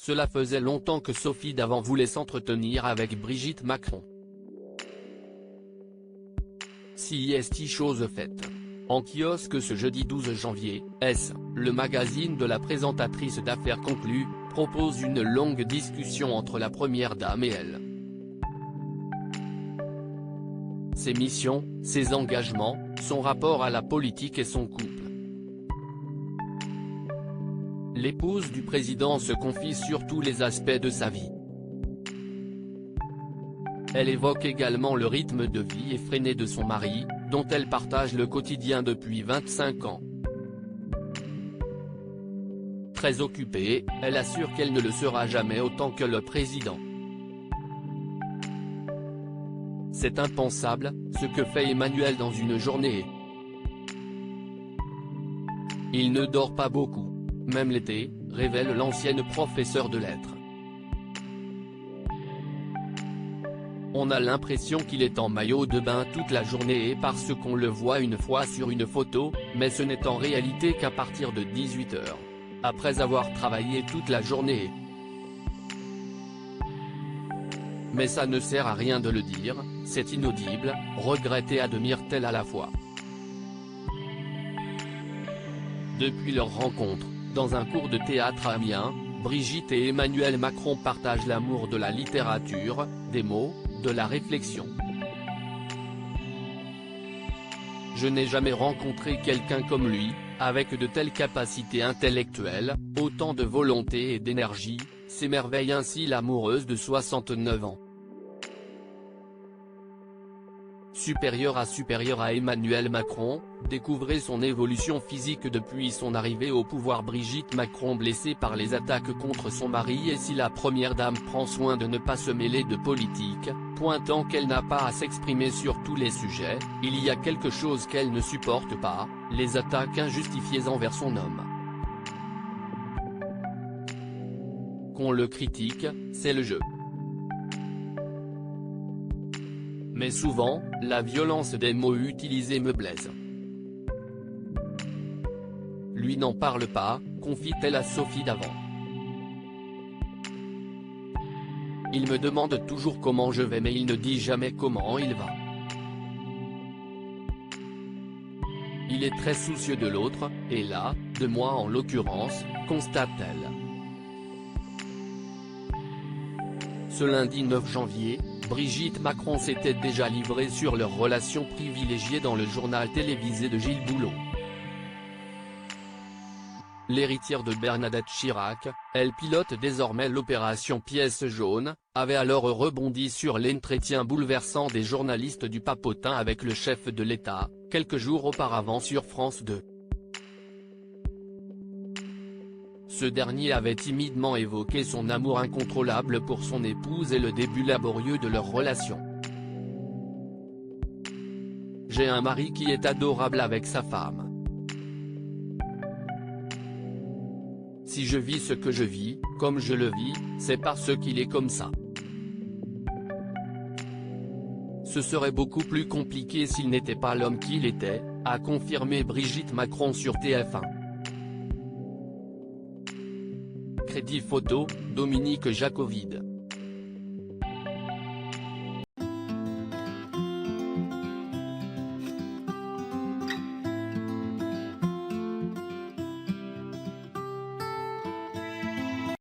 cela faisait longtemps que Sophie Davant voulait s'entretenir avec Brigitte Macron. Si est chose faite. En kiosque ce jeudi 12 janvier, le magazine de la présentatrice d'Affaires conclues, propose une longue discussion entre la première dame et elle. Ses missions, ses engagements, son rapport à la politique et son couple. L'épouse du président se confie sur tous les aspects de sa vie. Elle évoque également le rythme de vie effréné de son mari, dont elle partage le quotidien depuis 25 ans. Très occupée, elle assure qu'elle ne le sera jamais autant que le président. C'est impensable, ce que fait Emmanuel dans une journée. Il ne dort pas beaucoup, même l'été, révèle l'ancienne professeure de lettres. On a l'impression qu'il est en maillot de bain toute la journée parce qu'on le voit une fois sur une photo, mais ce n'est en réalité qu'à partir de 18 h, après avoir travaillé toute la journée. Mais ça ne sert à rien de le dire, c'est inaudible, regrette et admire-t-elle à la fois. Depuis leur rencontre, dans un cours de théâtre à Amiens, Brigitte et Emmanuel Macron partagent l'amour de la littérature, des mots, de la réflexion. Je n'ai jamais rencontré quelqu'un comme lui, avec de telles capacités intellectuelles, autant de volonté et d'énergie, s'émerveille ainsi l'amoureuse de 69 ans. Supérieur à Emmanuel Macron, découvrez son évolution physique depuis son arrivée au pouvoir. Brigitte Macron blessée par les attaques contre son mari. Et si la première dame prend soin de ne pas se mêler de politique, pointant qu'elle n'a pas à s'exprimer sur tous les sujets, il y a quelque chose qu'elle ne supporte pas, les attaques injustifiées envers son homme. Qu'on le critique, c'est le jeu. Mais souvent, la violence des mots utilisés me blesse. Lui n'en parle pas, confie-t-elle à Sophie Davant. Il me demande toujours comment je vais mais il ne dit jamais comment il va. Il est très soucieux de l'autre, et là, de moi en l'occurrence, constate-t-elle. Ce lundi 9 janvier, Brigitte Macron s'était déjà livrée sur leur relation privilégiée dans le journal télévisé de Gilles Boulot. L'héritière de Bernadette Chirac, elle pilote désormais l'opération Pièce jaune, avait alors rebondi sur l'entretien bouleversant des journalistes du papotin avec le chef de l'État, quelques jours auparavant sur France 2. Ce dernier avait timidement évoqué son amour incontrôlable pour son épouse et le début laborieux de leur relation. « J'ai un mari qui est adorable avec sa femme. Si je vis ce que je vis, comme je le vis, c'est parce qu'il est comme ça. Ce serait beaucoup plus compliqué s'il n'était pas l'homme qu'il était », a confirmé Brigitte Macron sur TF1. Crédit photo, Dominique Jacovide.